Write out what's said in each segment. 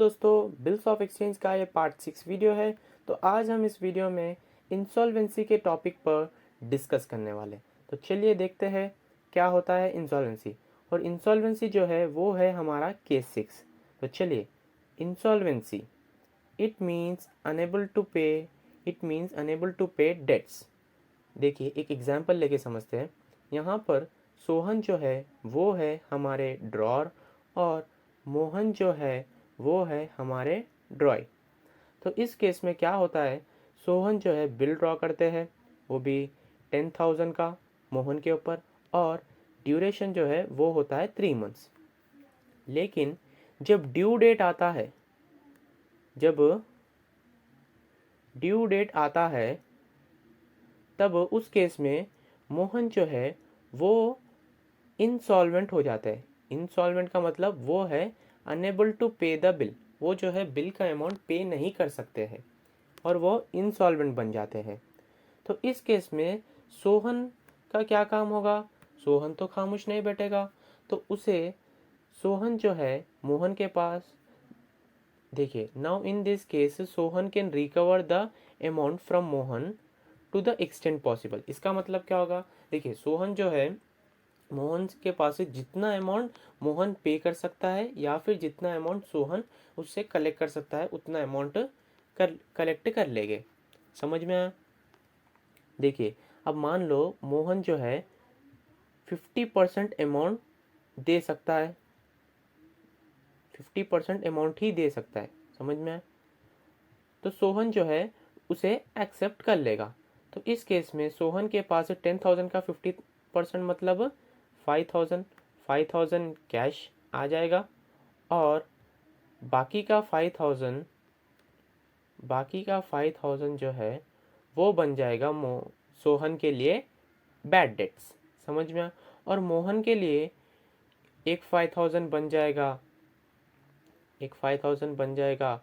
दोस्तों, bills of exchange का ये पार्ट 6 वीडियो है। तो आज हम इस वीडियो में इंसॉल्वेंसी के टॉपिक पर डिस्कस करने वाले। तो चलिए देखते हैं क्या होता है इंसॉल्वेंसी। और इंसॉल्वेंसी जो है वो है हमारा केस 6। तो चलिए, insolvency it means unable to pay debts. देखिए, एक एग्जाम्पल लेके समझते हैं। यहाँ पर सोहन जो है वो है हमारे ड्रॉर और मोहन जो है वो है हमारे ड्रॉय। तो इस केस में क्या होता है, सोहन जो है बिल ड्रॉ करते हैं, वो भी 10,000 का मोहन के ऊपर, और ड्यूरेशन जो है वो होता है 3 मंथ्स। लेकिन जब ड्यू डेट आता है तब उस केस में मोहन जो है वो इंसॉल्वेंट हो जाता है। इंसॉल्वेंट का मतलब वो है unable to pay the bill. वो जो है बिल का अमाउंट पे नहीं कर सकते हैं और वो इंसॉल्वेंट बन जाते हैं। तो इस केस में सोहन का क्या काम होगा? सोहन तो खामोश नहीं बैठेगा। तो उसे सोहन जो है मोहन के पास, देखिए, now in this case Sohan can recover the amount from Mohan to the extent possible. इसका मतलब क्या होगा? देखिए, सोहन जो है मोहन के पास से जितना अमाउंट मोहन पे कर सकता है या फिर जितना अमाउंट सोहन उससे कलेक्ट कर सकता है उतना अमाउंट कलेक्ट कर लेंगे। समझ में आया? देखिए, अब मान लो मोहन जो है 50% अमाउंट दे सकता है, 50% अमाउंट ही दे सकता है। समझ में आया? तो सोहन जो है उसे एक्सेप्ट कर लेगा। तो इस केस में सोहन के पास 10,000 का 50% मतलब 5,000, 5,000 कैश आ जाएगा और बाकी का 5,000 जो है वो बन जाएगा सोहन के लिए बैड डेट्स। समझ में? और मोहन के लिए एक 5,000 बन जाएगा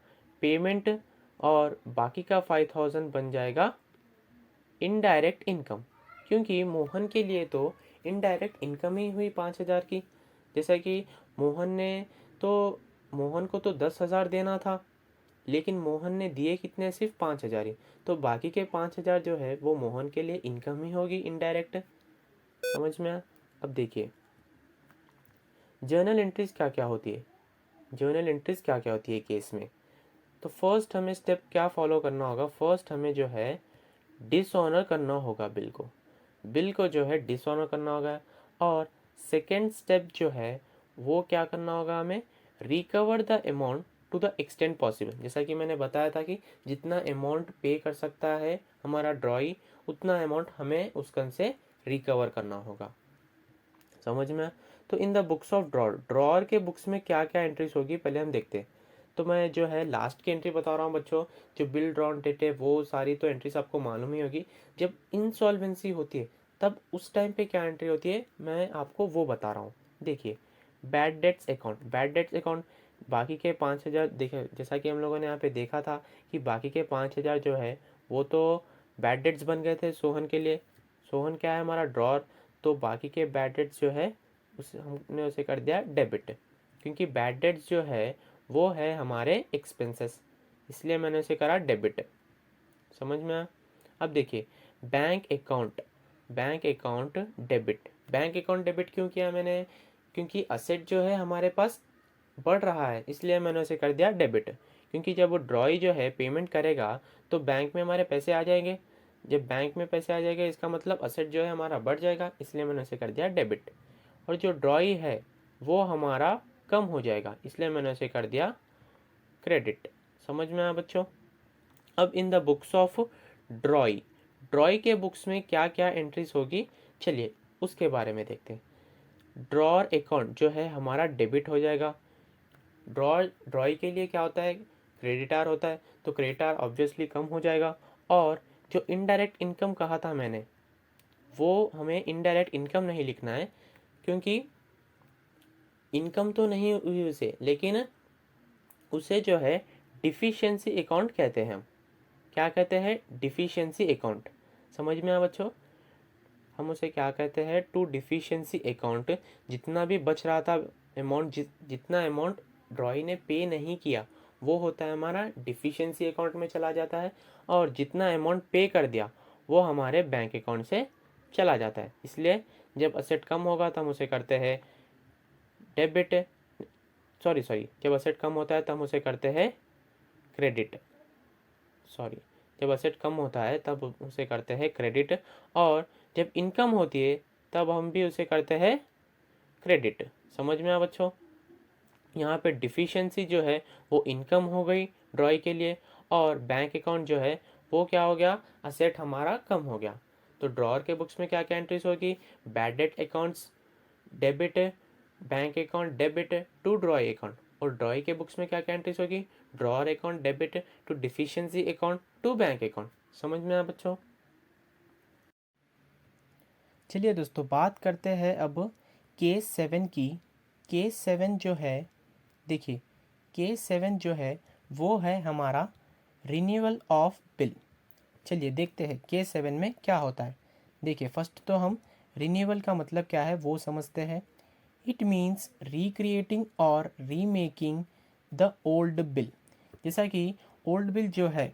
पेमेंट और बाकी का 5,000 बन जाएगा इनडायरेक्ट इनकम। क्योंकि मोहन के लिए तो इनडायरेक्ट इनकम ही हुई 5,000 की। जैसा कि मोहन को तो 10,000 देना था, लेकिन मोहन ने दिए कितने? सिर्फ 5,000 ही। तो बाकी के 5,000 जो है वो मोहन के लिए इनकम ही होगी, इनडायरेक्ट। समझ में आया? अब देखिए, जर्नल एंट्रीज क्या क्या होती है। केस में तो फर्स्ट हमें स्टेप क्या फॉलो करना होगा? फर्स्ट हमें जो है डिसऑनर करना होगा बिल को जो है डिसऑनर करना होगा। और सेकेंड स्टेप जो है वो क्या करना होगा? हमें recover the amount to the extent possible. जैसा कि मैंने बताया था कि जितना अमाउंट पे कर सकता है हमारा ड्रॉई, उतना अमाउंट हमें उसकन से रिकवर करना होगा। समझ में? तो in the books of drawer के बुक्स में क्या क्या एंट्रीज होगी पहले हम देखते हैं। तो मैं जो है लास्ट की एंट्री बता रहा हूँ बच्चों। जो बिल ड्रॉन डेट है वो सारी तो एंट्रीज आपको मालूम ही होगी। जब इंसॉल्वेंसी होती है तब उस टाइम पे क्या एंट्री होती है मैं आपको वो बता रहा हूँ। देखिए, बैड डेट्स अकाउंट, बाकी के 5,000, देखिए जैसा कि हम लोगों ने यहाँ पे देखा था कि बाकी के 5,000 जो है वो तो बैड डेट्स बन गए थे सोहन के लिए। सोहन क्या है? हमारा ड्रॉर। तो बाकी के बैड डेट्स जो है हमने उसे कर दिया डेबिट, क्योंकि बैड डेट्स जो है वो है हमारे एक्सपेंसेस, इसलिए मैंने उसे करा डेबिट। समझ में आया? अब देखिए, बैंक अकाउंट डेबिट क्यों किया मैंने? क्योंकि असेट जो है हमारे पास बढ़ रहा है, इसलिए मैंने उसे कर दिया डेबिट। क्योंकि जब वो ड्रॉई जो है पेमेंट करेगा तो बैंक में हमारे पैसे आ जाएंगे। जब बैंक में पैसे आ जाएंगे इसका मतलब असेट जो है हमारा बढ़ जाएगा, इसलिए मैंने उसे कर दिया डेबिट। और जो ड्रॉई है वो हमारा कम हो जाएगा, इसलिए मैंने उसे कर दिया क्रेडिट। समझ में आया बच्चों? अब इन द बुक्स ऑफ ड्रॉई के बुक्स में क्या क्या एंट्रीज होगी, चलिए उसके बारे में देखते हैं। ड्रॉर अकाउंट जो है हमारा डेबिट हो जाएगा। ड्रॉई के लिए क्या होता है? क्रेडिटार होता है, तो क्रेडिटार ऑब्वियसली कम हो जाएगा। और जो इनडायरेक्ट इनकम कहा था मैंने, वो हमें इनडायरेक्ट इनकम नहीं लिखना है, क्योंकि इनकम तो नहीं हुई उसे, लेकिन उसे जो है डिफिशियंसी अकाउंट कहते हैं हम। क्या कहते हैं? Deficiency account. समझ में आया बच्चों? हम उसे क्या कहते हैं? To deficiency account. जितना भी बच रहा था अमाउंट, जितना अमाउंट ड्रॉई ने पे नहीं किया वो होता है हमारा डिफिशिएंसी अकाउंट में चला जाता है, और जितना अमाउंट पे कर दिया वो हमारे बैंक अकाउंट से चला जाता है। इसलिए जब असेट कम होगा तो हम उसे करते हैं डेबिट, सॉरी जब असेट कम होता है तब हम उसे करते हैं क्रेडिट, जब असेट कम होता है तब उसे करते हैं क्रेडिट, और जब इनकम होती है तब हम भी उसे करते हैं क्रेडिट। समझ में आया बच्चों? यहाँ पे डिफिशिएंसी जो है वो इनकम हो गई ड्रॉई के लिए, और बैंक अकाउंट जो है वो क्या हो गया, असेट हमारा कम हो गया। तो ड्रॉअर के बुक्स में क्या क्या एंट्रीज होगी, bad debt accounts debit, bank account debit to drawee account, और ड्रॉई के बुक्स में क्या क्या एंट्रीज होगी, drawer account debit to deficiency account to bank account. समझ में आया बच्चों? चलिए दोस्तों, बात करते हैं अब केस 7 की। केस 7 जो है, देखिए केस 7 जो है वो है हमारा रिन्यूअल ऑफ बिल। चलिए देखते हैं केस 7 में क्या होता है। देखिए फर्स्ट तो हम रिन्यूअल का मतलब क्या है वो समझते हैं। इट मीन्स रिक्रिएटिंग और रीमेकिंग द ओल्ड बिल। जैसा कि ओल्ड बिल जो है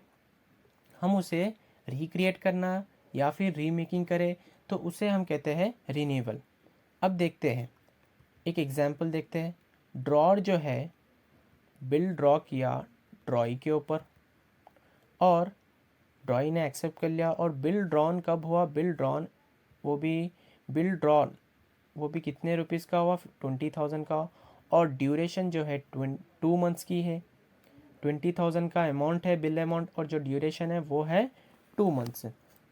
हम उसे रिक्रिएट करना या फिर रीमेकिंग करें तो उसे हम कहते हैं रिन्यूअल। अब देखते हैं एक एग्जाम्पल देखते हैं। ड्रॉर जो है बिल ड्रॉ किया ड्रॉई के ऊपर, और ड्रॉई ने एक्सेप्ट कर लिया, और बिल ड्रॉन कब हुआ, बिल ड्रॉन वो भी बिल ड्रॉन वो भी कितने रुपीज़ का हुआ, 20,000 का, और ड्यूरेशन जो है 2 मंथ्स की है। 20,000 का अमाउंट है बिल अमाउंट, और जो ड्यूरेशन है वो है 2 मंथ्स।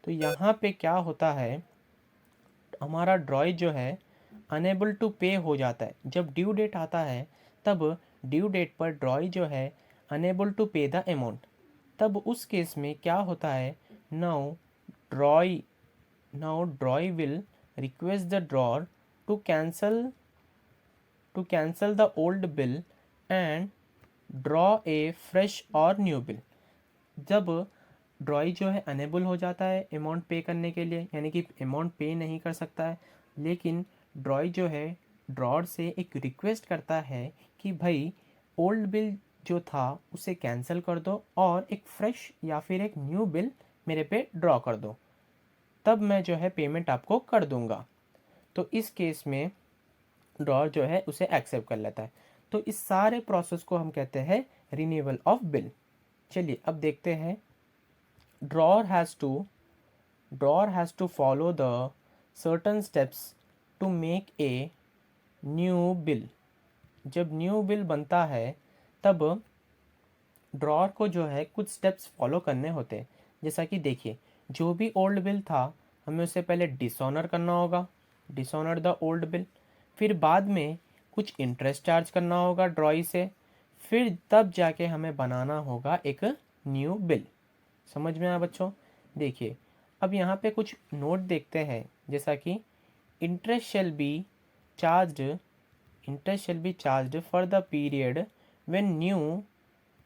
तो यहाँ पे क्या होता है, हमारा ड्रॉई जो है अनेबल टू पे हो जाता है। जब ड्यू डेट आता है तब ड्यू डेट पर ड्रॉई जो है unable to pay the amount, तब उस केस में क्या होता है, now drawee drawee will request the drawer to cancel the old bill and draw a fresh और न्यू बिल। जब ड्रॉई जो है अनेबल हो जाता है अमाउंट पे करने के लिए, यानी कि अमाउंट पे नहीं कर सकता है, लेकिन ड्रॉई जो है ड्रॉर से एक रिक्वेस्ट करता है कि भाई ओल्ड बिल जो था उसे कैंसिल कर दो और एक फ्रेश या फिर एक न्यू बिल मेरे पे ड्रॉ कर दो, तब मैं जो है पेमेंट आपको कर दूंगा। तो इस केस में ड्रॉर जो है उसे एक्सेप्ट कर लेता है। तो इस सारे प्रोसेस को हम कहते हैं रिन्यूअल ऑफ बिल। चलिए अब देखते हैं। drawer has to drawer has to follow the certain steps to make a new bill। जब न्यू बिल बनता है तब ड्रॉर को जो है कुछ स्टेप्स फॉलो करने होते हैं। जैसा कि देखिए, जो भी ओल्ड बिल था हमें उसे पहले डिसऑनर करना होगा, डिसऑनर द ओल्ड बिल। फिर बाद में कुछ इंटरेस्ट चार्ज करना होगा ड्रॉई से, फिर तब जाके हमें बनाना होगा एक न्यू बिल। समझ में आया बच्चों? देखिए अब यहाँ पे कुछ नोट देखते हैं, जैसा कि interest shall be charged for the period when new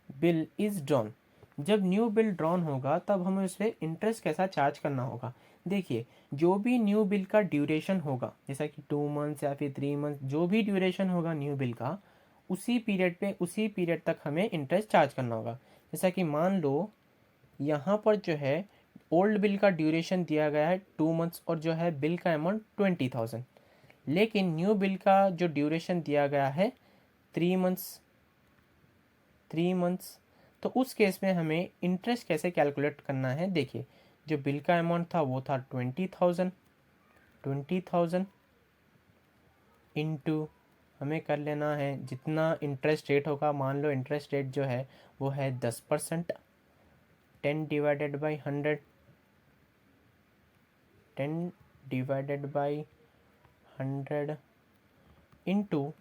bill is drawn. जब न्यू बिल ड्रॉन होगा तब हमें उस पर इंटरेस्ट कैसा चार्ज करना होगा। देखिए जो भी न्यू बिल का ड्यूरेशन होगा, जैसा कि 2 मंथ्स या फिर 3 मंथ्स, जो भी ड्यूरेशन होगा न्यू बिल का, उसी पीरियड तक हमें इंटरेस्ट चार्ज करना होगा। जैसा कि मान लो यहाँ पर जो है ओल्ड बिल का ड्यूरेशन दिया गया है 2 मंथ्स, और जो है बिल का अमाउंट 20,000, लेकिन न्यू बिल का जो ड्यूरेशन दिया गया है 3 मंथ्स। तो उस केस में हमें इंटरेस्ट कैसे कैलकुलेट करना है। देखिए जो बिल का अमाउंट था वो था 20,000 इंटू हमें कर लेना है जितना इंटरेस्ट रेट होगा। मान लो इंटरेस्ट रेट जो है वो है 10%, 10 divided by 100, 10 divided by 100 into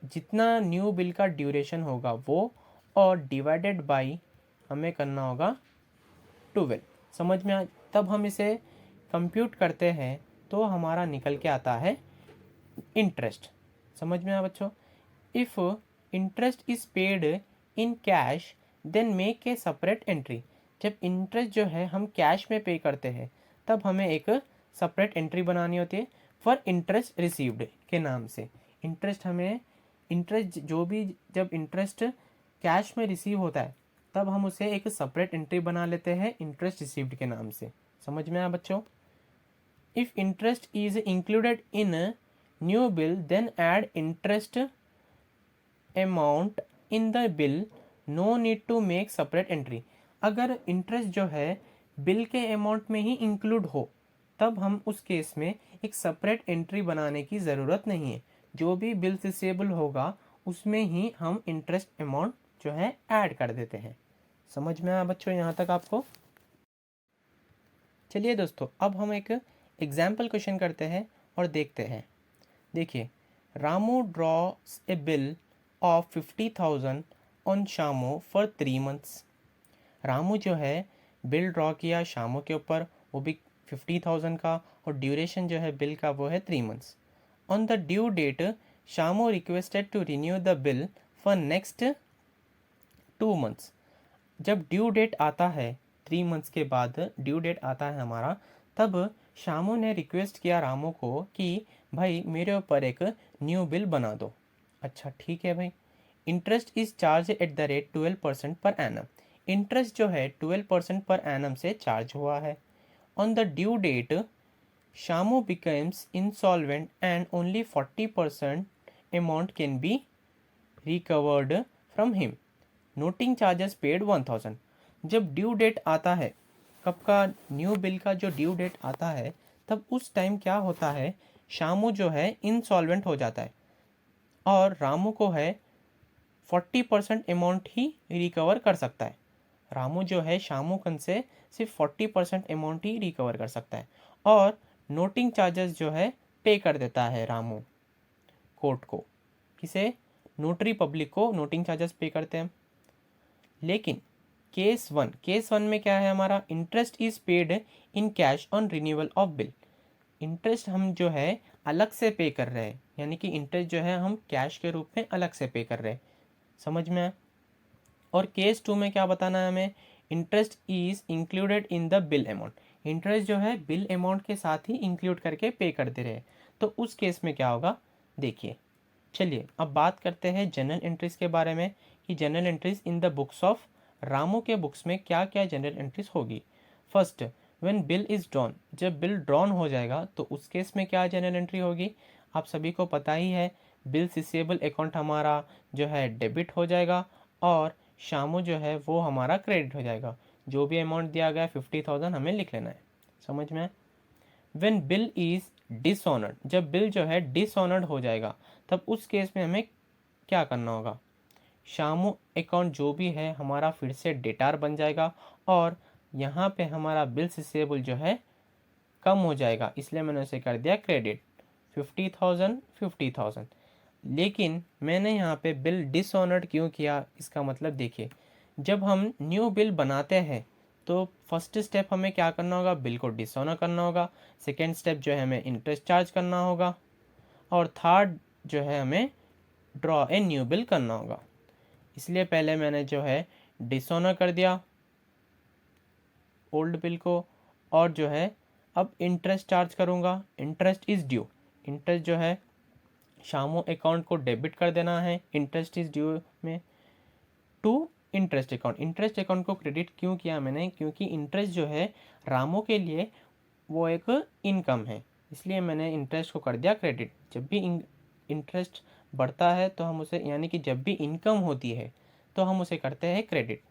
जितना न्यू बिल का ड्यूरेशन होगा वो, और डिवाइडेड बाई हमें करना होगा 12। समझ में आ? तब हम इसे कंप्यूट करते हैं तो हमारा निकल के आता है इंटरेस्ट। समझ में आया बच्चों? If interest is paid in cash then make a separate entry. जब इंटरेस्ट जो है हम कैश में पे करते हैं तब हमें एक सेपरेट एंट्री बनानी होती है फॉर इंटरेस्ट रिसीव्ड के नाम से। इंटरेस्ट जो भी जब इंटरेस्ट कैश में रिसीव होता है तब हम उसे एक सेपरेट एंट्री बना लेते हैं इंटरेस्ट रिसीव्ड के नाम से। समझ में आया बच्चों? If interest is included in new bill then add interest amount in the bill, no need to make separate entry. अगर इंटरेस्ट जो है बिल के अमाउंट में ही इंक्लूड हो तब हम उस केस में एक सेपरेट एंट्री बनाने की ज़रूरत नहीं है। जो भी बिल रिसीवेबल होगा उसमें ही हम इंटरेस्ट अमाउंट जो है ऐड कर देते हैं। समझ में आया बच्चों यहाँ तक आपको? चलिए दोस्तों, अब हम एक एग्जाम्पल क्वेश्चन करते हैं और देखते हैं। देखिए, Ramu draws a bill of 50,000 on Shamo for 3 months. Ramu जो है बिल ड्रॉ किया शामो के ऊपर, वो भी 50,000 का, और ड्यूरेशन जो है बिल का वो है 3 months. On the due date Shamo requested to renew the bill for next 2 months. जब ड्यू डेट आता है 3 मंथ्स के बाद ड्यू डेट आता है हमारा, तब शामू ने रिक्वेस्ट किया रामू को कि भाई मेरे ऊपर एक न्यू बिल बना दो। अच्छा ठीक है भाई। Interest is charge at the rate 12% per annum. Interest जो है 12% पर एनम से चार्ज हुआ है। On the due date Shamu becomes insolvent and only 40% amount can be recovered from him. Noting charges paid 1000। जब ड्यू डेट आता है, कब का, न्यू बिल का जो ड्यू डेट आता है, तब उस टाइम क्या होता है, शामू जो है इंसॉल्वेंट हो जाता है और रामू को है 40% अमाउंट ही रिकवर कर सकता है। रामू जो है शामू कन से सिर्फ 40% अमाउंट ही रिकवर कर सकता है और नोटिंग चार्जेस जो है पे कर देता है रामू कोर्ट को। किसे? नोटरी पब्लिक को नोटिंग चार्जेस पे करते हैं। लेकिन केस वन में क्या है हमारा, interest is paid in cash on renewal of bill. Interest हम जो है अलग से पे कर रहे हैं, यानी कि इंटरेस्ट जो है हम कैश के रूप में अलग से पे कर रहे हैं। समझ में आया? और केस 2 में क्या बताना है हमें, interest is included in the bill amount. Interest जो है बिल अमाउंट के साथ ही इंक्लूड करके पे करते रहे। तो उस केस में क्या होगा, देखिए। चलिए अब बात करते हैं जनरल एंट्रीज के बारे में कि general entries in the books of Ramu के बुक्स में क्या क्या जनरल एंट्रीज होगी। First, when bill is drawn, जब बिल ड्रॉन हो जाएगा तो उस केस में क्या जनरल एंट्री होगी, आप सभी को पता ही है, बिल रिसीवेबल अकाउंट हमारा जो है डेबिट हो जाएगा और शामू जो है वो हमारा क्रेडिट हो जाएगा। जो भी अमाउंट दिया गया 50,000 हमें लिख लेना है। समझ में? व्हेन बिल इज डिसऑनर्ड, जब बिल जो है डिसऑनर्ड हो जाएगा तब उस केस में हमें क्या करना होगा, शामू अकाउंट जो भी है हमारा फिर से डेटार बन जाएगा और यहाँ पे हमारा बिल रिसीवेबल जो है कम हो जाएगा, इसलिए मैंने उसे कर दिया क्रेडिट 50,000। लेकिन मैंने यहाँ पे बिल डिसऑनर्ड क्यों किया, इसका मतलब देखिए, जब हम न्यू बिल बनाते हैं तो फर्स्ट स्टेप हमें क्या करना होगा, बिल को डिसऑनर करना होगा। सेकेंड स्टेप जो है हमें इंटरेस्ट चार्ज करना होगा और थर्ड जो है हमें ड्रॉ ए न्यू बिल करना होगा। इसलिए पहले मैंने जो है डिसऑनर कर दिया ओल्ड बिल को और जो है अब इंटरेस्ट चार्ज करूँगा। इंटरेस्ट इज़ ड्यू, इंटरेस्ट जो है शामू अकाउंट को डेबिट कर देना है इंटरेस्ट इज ड्यू में to interest account. Interest account को क्रेडिट क्यों किया मैंने, क्योंकि इंटरेस्ट जो है रामू के लिए वो एक इनकम है, इसलिए मैंने इंटरेस्ट को कर दिया क्रेडिट। जब भी इंटरेस्ट बढ़ता है तो हम उसे, यानी कि जब भी इनकम होती है तो हम उसे करते हैं क्रेडिट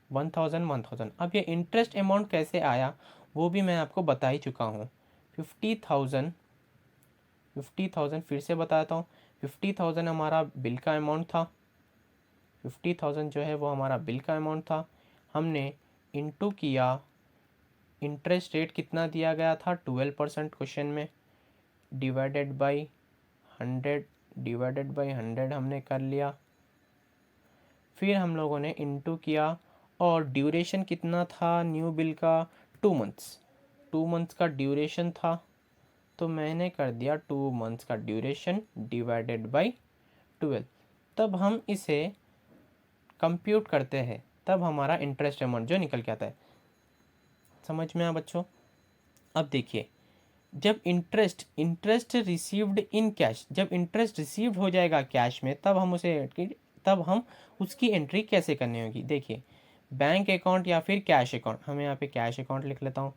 1000। अब ये इंटरेस्ट अमाउंट कैसे आया वो भी मैं आपको बता ही चुका हूँ। 50,000 फिर से बताता हूँ। 50,000 हमारा बिल का अमाउंट था, 50,000 जो है वो हमारा बिल का अमाउंट था। हमने इंटू किया, इंटरेस्ट रेट कितना दिया गया था 12% क्वेश्चन में, डिवाइडेड बाई 100 हमने कर लिया। फिर हम लोगों ने इंटू किया और ड्यूरेशन कितना था न्यू बिल का, 2 मंथ्स का ड्यूरेशन था, तो मैंने कर दिया 2 मंथ्स का ड्यूरेशन डिवाइडेड बाई 12। तब हम इसे कंप्यूट करते हैं, तब हमारा इंटरेस्ट अमाउंट जो निकल के आता है। समझ में आया बच्चों? अब देखिए, जब इंटरेस्ट रिसीव्ड इन कैश, जब इंटरेस्ट रिसीव्ड हो जाएगा कैश में तब हम उसे तब हम उसकी एंट्री कैसे करनी होगी। देखिए, बैंक अकाउंट या फिर कैश अकाउंट, हमें यहाँ पे कैश अकाउंट लिख लेता हूँ।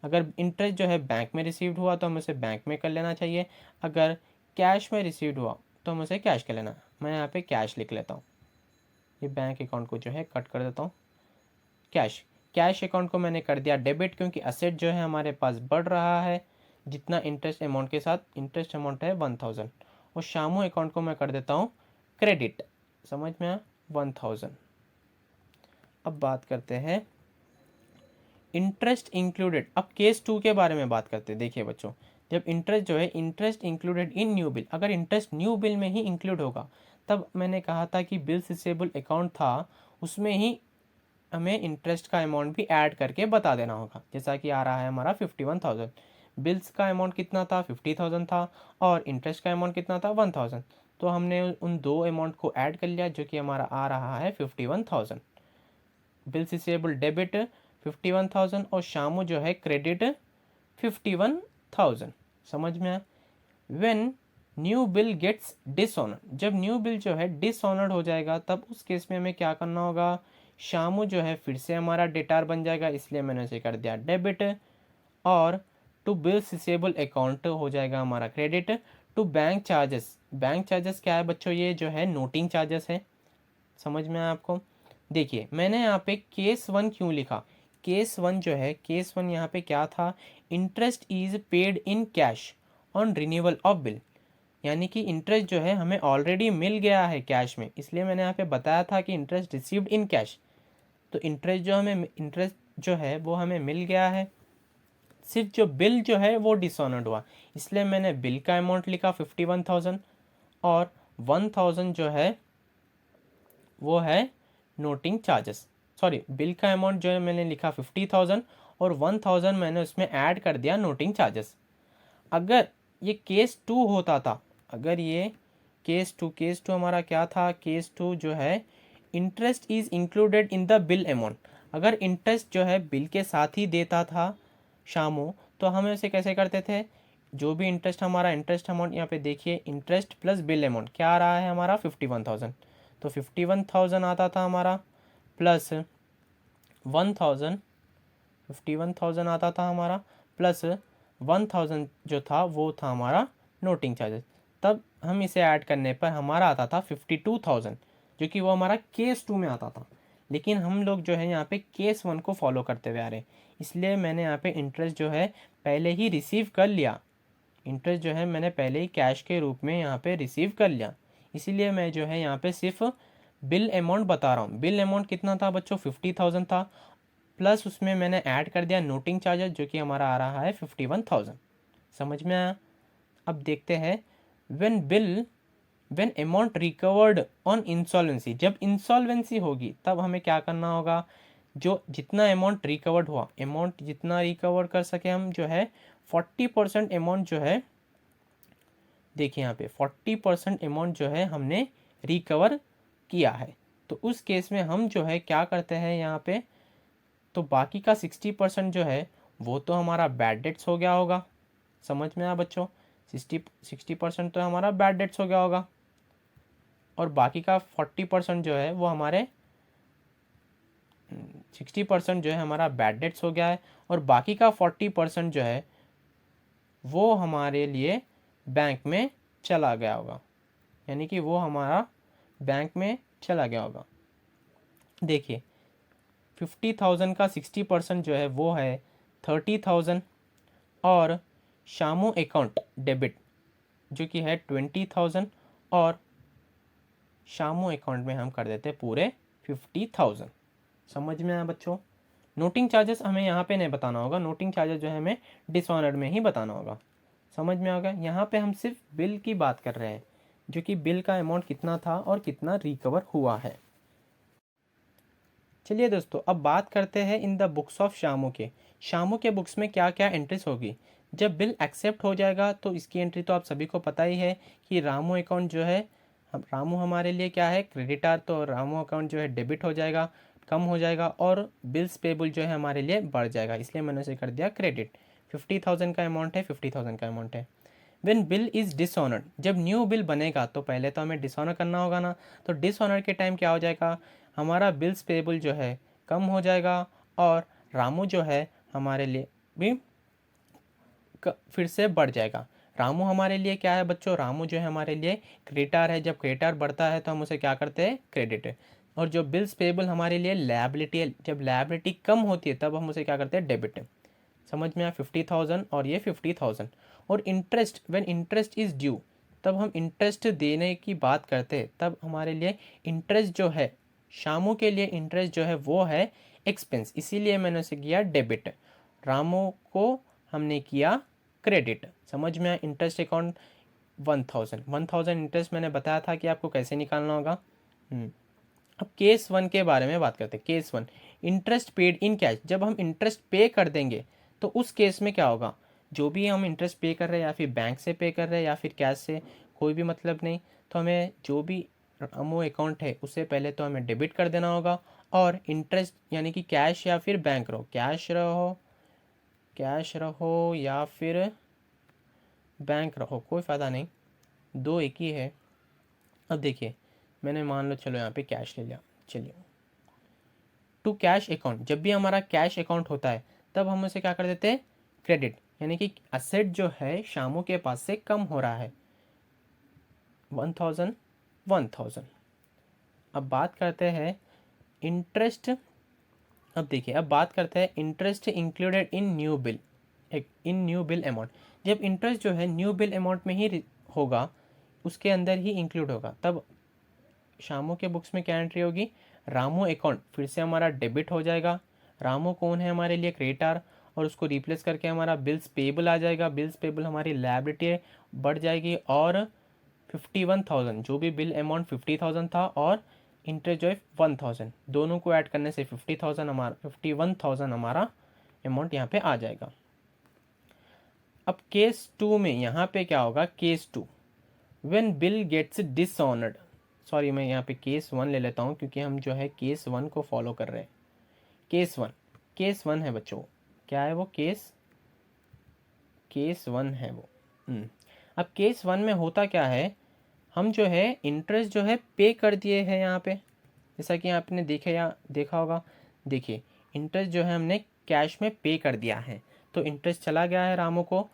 अगर इंटरेस्ट जो है बैंक में रिसीव्ड हुआ तो हमें उसे बैंक में कर लेना चाहिए, अगर कैश में रिसीव्ड हुआ तो हमें उसे कैश कर लेना। मैं यहाँ पे कैश लिख लेता हूँ, ये बैंक अकाउंट को जो है कट कर देता हूँ। कैश अकाउंट को मैंने कर दिया डेबिट, क्योंकि असेट जो है हमारे पास बढ़ रहा है जितना इंटरेस्ट अमाउंट के साथ, इंटरेस्ट अमाउंट है 1000। और शामू अकाउंट को मैं कर देता हूँ क्रेडिट, समझ में आया, 1000। अब बात करते हैं इंटरेस्ट इंक्लूडेड। अब केस 2 के बारे में बात करते हैं। देखिए बच्चों, जब इंटरेस्ट जो है interest included in new bill, अगर इंटरेस्ट न्यू बिल में ही इंक्लूड होगा, तब मैंने कहा था कि बिल रिसीवेबल अकाउंट था उसमें ही हमें इंटरेस्ट का अमाउंट भी ऐड करके बता देना होगा। जैसा कि आ रहा है हमारा 51,000, बिल्स का अमाउंट कितना था 50,000 था, और इंटरेस्ट का अमाउंट कितना था 1000। तो हमने उन दो अमाउंट को ऐड कर लिया, जो कि हमारा आ रहा है 51,000। बिल्स रिसीवेबल डेबिट 51,000 और शामू जो है क्रेडिट 51,000। समझ में आया। When new Bill Gates dishonoured, जब न्यू बिल जो है डिसऑनर्ड हो जाएगा तब उस केस में हमें क्या करना होगा, शामू जो है फिर से हमारा डेटार बन जाएगा, इसलिए मैंने उसे कर दिया डेबिट। और टू बिल्स रिसीवेबल अकाउंट हो जाएगा हमारा credit. To bank charges, bank charges क्या है बच्चों, ये जो है नोटिंग चार्जेस है। समझ में आया आपको। देखिए, मैंने यहाँ पे केस 1 क्यों लिखा, केस 1 जो है, केस 1 यहाँ पे क्या था, interest is paid in cash on renewal of bill, यानी कि इंटरेस्ट जो है हमें ऑलरेडी मिल गया है कैश में, इसलिए मैंने यहाँ पे बताया था कि इंटरेस्ट रिसीव्ड इन कैश। तो इंटरेस्ट जो है वो हमें मिल गया है, सिर्फ जो बिल जो है वो डिसऑनर्ड हुआ, इसलिए मैंने बिल का अमाउंट लिखा 51,000, और 1000 जो है वो है नोटिंग चार्जेस। सॉरी, बिल का अमाउंट जो है मैंने लिखा 50,000 और 1000 मैंने उसमें ऐड कर दिया नोटिंग चार्जेस। अगर ये केस 2 होता था, अगर ये केस 2 हमारा क्या था, केस 2 जो है interest is included in the bill amount, अगर इंटरेस्ट जो है बिल के साथ ही देता था शामू, तो हम उसे कैसे करते थे, जो भी इंटरेस्ट हमारा, इंटरेस्ट अमाउंट यहाँ पे देखिए, इंटरेस्ट प्लस बिल अमाउंट क्या आ रहा है हमारा 51,000, तो 51,000 आता था हमारा, प्लस 1000, 51,000 आता था हमारा, प्लस 1000 जो था वो था हमारा नोटिंग चार्जेस। तब हम इसे ऐड करने पर हमारा आता था 52,000, जो कि वो हमारा केस 2 में आता था। लेकिन हम लोग जो है यहाँ पे केस 1 को फॉलो करते हुए आ रहे हैं, इसलिए मैंने यहाँ पे इंटरेस्ट जो है पहले ही रिसीव कर लिया, इंटरेस्ट जो है मैंने पहले ही कैश के रूप में यहाँ पे रिसीव कर लिया, इसीलिए मैं जो है यहाँ पे सिर्फ बिल अमाउंट बता रहा हूँ। बिल अमाउंट कितना था बच्चों, 50,000 था, प्लस उसमें मैंने ऐड कर दिया नोटिंग चार्जेस, जो कि हमारा आ रहा है 51,000। समझ में आया। अब देखते हैं when amount recovered on insolvency, जब इंसॉल्वेंसी होगी तब हमें क्या करना होगा, जो जितना अमाउंट रिकवर्ड हुआ, अमाउंट जितना रिकवर कर सके हम जो है 40% अमाउंट जो है, देखिए यहाँ पे 40% अमाउंट जो है हमने रिकवर किया है, तो उस केस में हम जो है क्या करते हैं यहाँ पे, तो बाकी का 60% जो है वो तो हमारा बैड डेट्स हो गया होगा। समझ में आया बच्चों, 60% तो हमारा बैड डेट्स हो गया होगा, और बाकी का 40% जो है वो हमारे 60% जो है हमारा बैड डेट्स हो गया है, और बाकी का 40% जो है वो हमारे लिए बैंक में चला गया होगा, यानी कि वो हमारा बैंक में चला गया होगा। देखिए, 50,000 का 60% जो है वो है 30,000, और शामू अकाउंट डेबिट जो कि है 20,000, और शामू अकाउंट में हम कर देते पूरे 50,000। समझ में आया बच्चों। नोटिंग चार्जेस हमें यहाँ पे नहीं बताना होगा, नोटिंग चार्जेस जो है हमें डिसऑनर्ड में ही बताना होगा। समझ में आ गया। यहाँ पे हम सिर्फ बिल की बात कर रहे हैं, जो कि बिल का अमाउंट कितना था और कितना रिकवर हुआ है। चलिए दोस्तों, अब बात करते हैं in the books of Shamu के। शामू के बुक्स में क्या क्या एंट्रीज होगी। जब बिल एक्सेप्ट हो जाएगा तो इसकी एंट्री तो आप सभी को पता ही है कि रामू अकाउंट जो है, रामू हमारे लिए क्या है, क्रेडिटर, तो रामू अकाउंट जो है डेबिट हो जाएगा, कम हो जाएगा, और बिल्स पेबल जो है हमारे लिए बढ़ जाएगा, इसलिए मैंने उसे कर दिया क्रेडिट। 50,000 का अमाउंट है, 50,000 का अमाउंट है। व्हेन बिल इज़ डिसऑनर्ड, जब न्यू बिल बनेगा तो पहले तो हमें डिसऑनर करना होगा ना, तो डिसऑनर के टाइम क्या हो जाएगा, हमारा बिल्स पेबल जो है कम हो जाएगा और रामू जो है हमारे लिए भी फिर से बढ़ जाएगा। रामू हमारे लिए क्या है बच्चों, रामू जो है हमारे लिए क्रेडिटर है। जब क्रेडिटर बढ़ता है तो हम उसे क्या करते हैं, क्रेडिट। और जो बिल्स पेबल हमारे लिए लायबिलिटी है, जब लायबिलिटी कम होती है तब हम उसे क्या करते हैं, डेबिट। समझ में आया, 50,000 और ये 50,000। और interest, when interest is due, तब हम इंटरेस्ट देने की बात करते हैं, तब हमारे लिए इंटरेस्ट जो है, शामू के लिए इंटरेस्ट जो है वो है एक्सपेंस, इसीलिए मैंने उसे किया डेबिट। रामू को हमने किया क्रेडिट। समझ में आया। इंटरेस्ट अकाउंट 1,000 इंटरेस्ट मैंने बताया था कि आपको कैसे निकालना होगा। अब केस 1 के बारे में बात करते हैं। Case 1, interest paid in cash. जब हम इंटरेस्ट पे कर देंगे तो उस केस में क्या होगा, जो भी हम इंटरेस्ट पे कर रहे हैं या फिर बैंक से पे कर रहे हैं या फिर कैश से, कोई भी मतलब नहीं, तो हमें जो भी अमो अकाउंट है उससे पहले तो हमें डेबिट कर देना होगा। और इंटरेस्ट यानी कि कैश या फिर बैंक रहो, कैश रहो या फिर बैंक रहो, कोई फ़ायदा नहीं, दो एक ही है। अब देखिए, मैंने मान लो चलो यहाँ पे कैश ले लिया। चलिए, टू कैश अकाउंट, जब भी हमारा कैश अकाउंट होता है तब हम उसे क्या कर देते हैं, क्रेडिट, यानी कि असेट जो है शामू के पास से कम हो रहा है। 1,000। अब बात करते हैं इंटरेस्ट। अब देखिए, अब बात करते हैं interest included in new bill, in new bill amount. जब इंटरेस्ट जो है न्यू बिल अमाउंट में ही होगा, उसके अंदर ही इंक्लूड होगा, तब शामू के बुक्स में क्या एंट्री होगी, रामू अकाउंट फिर से हमारा डेबिट हो जाएगा। रामू कौन है हमारे लिए, क्रेडिटर, और उसको रिप्लेस करके हमारा बिल्स पेबल आ जाएगा। बिल्स पेबल हमारी लायबिलिटी बढ़ जाएगी और 51,000, जो भी बिल अमाउंट 50,000 था और इंटरेस्ट जो है 1,000, दोनों को ऐड करने से 50,000 हमारा 51,000 हमारा अमाउंट यहाँ पे आ जाएगा। अब केस 2 में यहाँ पे क्या होगा, case 2, when Bill Gates dishonoured. Sorry, मैं यहाँ पे केस 1 ले लेता हूँ क्योंकि हम जो है केस 1 को फॉलो कर रहे हैं। केस 1 है बच्चों, क्या है वो, केस 1 है वो। अब केस 1 में होता क्या है, हम जो है इंटरेस्ट जो है पे कर दिए हैं यहाँ पे, जैसा कि आपने देखा होगा। देखिए, इंटरेस्ट जो है हमने कैश में पे कर दिया है, तो इंटरेस्ट चला गया है रामू को।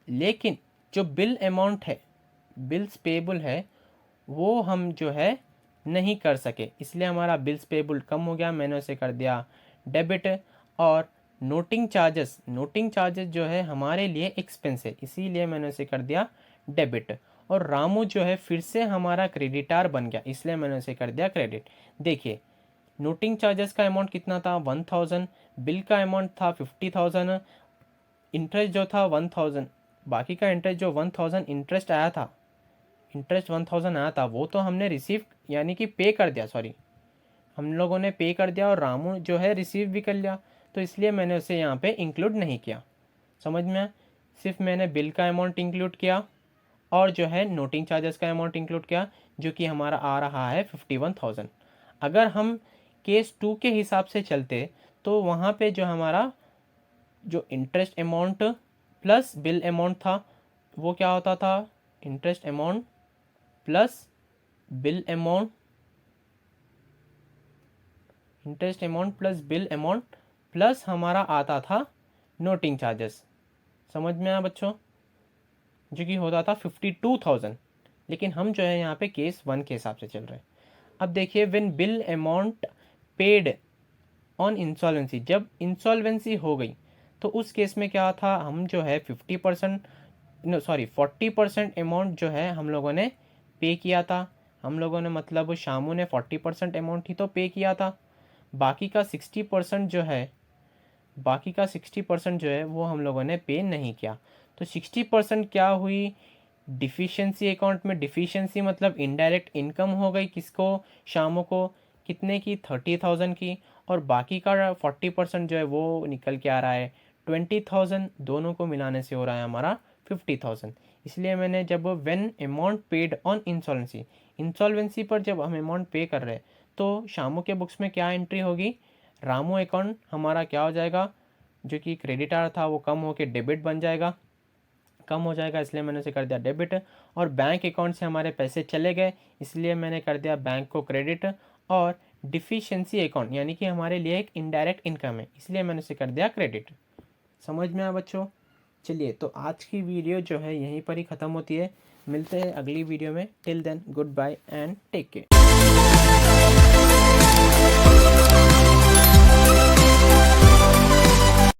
लेकिन जो बिल अमाउंट है, बिल्स पेबल है, वो हम जो है नहीं कर सके, इसलिए हमारा बिल्स पेबल कम हो गया, मैंने उसे कर दिया डेबिट। और नोटिंग चार्जेस जो है हमारे लिए एक्सपेंस है, इसीलिए मैंने उसे कर दिया डेबिट। और रामू जो है फिर से हमारा क्रेडिटर बन गया, इसलिए मैंने उसे कर दिया क्रेडिट। देखिए, नोटिंग चार्जेस का अमाउंट कितना था, 1,000, बिल का अमाउंट था 50,000, इंटरेस्ट जो था 1,000, बाकी का इंटरेस्ट जो 1,000 इंटरेस्ट आया था, वो तो हमने रिसीव यानी कि पे कर दिया, सॉरी, हम लोगों ने पे कर दिया और रामू जो है रिसीव भी कर लिया, तो इसलिए मैंने उसे यहाँ पे इंक्लूड नहीं किया। समझ में, सिर्फ मैंने बिल का अमाउंट इंक्लूड किया और जो है नोटिंग चार्जेस का अमाउंट इंक्लूड किया, जो कि हमारा आ रहा है 51,000। अगर हम केस 2 के हिसाब से चलते तो वहाँ पे जो हमारा जो interest amount plus bill amount था वो क्या होता था, interest amount plus bill amount, interest amount plus bill amount plus हमारा आता था नोटिंग चार्जेस। समझ में आया बच्चों, जो कि होता था 52,000। लेकिन हम जो है यहाँ पे केस 1 के हिसाब से चल रहे हैं। अब देखिए, when bill amount paid on insolvency, जब इंसॉल्वेंसी हो गई तो उस केस में क्या था, हम जो है 40% अमाउंट जो है हम लोगों ने पे किया था। हम लोगों ने मतलब शामू ने 40% अमाउंट ही तो पे किया था, बाकी का 60% जो है, वो हम लोगों ने पे नहीं किया। तो 60% क्या हुई, डिफिशिएंसी अकाउंट में। डिफिशिएंसी मतलब इनडायरेक्ट इनकम हो गई, किसको, शामू को, कितने की, 30,000 की। और बाकी का 40% जो है वो निकल के आ रहा है 20,000, दोनों को मिलाने से हो रहा है हमारा 50,000। इसलिए मैंने जब when amount paid on insolvency पर जब हम अमाउंट पे कर रहे हैं तो शामू के बुक्स में क्या एंट्री होगी, रामू अकाउंट हमारा क्या हो जाएगा, जो कि क्रेडिटर था वो कम होकर डेबिट बन जाएगा। कम हो जाएगा, इसलिए मैंने उसे कर दिया डेबिट। और बैंक अकाउंट से हमारे पैसे चले गए, इसलिए मैंने कर दिया बैंक को क्रेडिट। और डिफिशिएंसी अकाउंट यानी कि हमारे लिए एक इनडायरेक्ट इनकम है, इसलिए मैंने उसे कर दिया क्रेडिट। समझ में आया बच्चों? चलिए, तो आज की वीडियो जो है यहीं पर ही ख़त्म होती है। मिलते हैं अगली वीडियो में। Till then good bye and take care.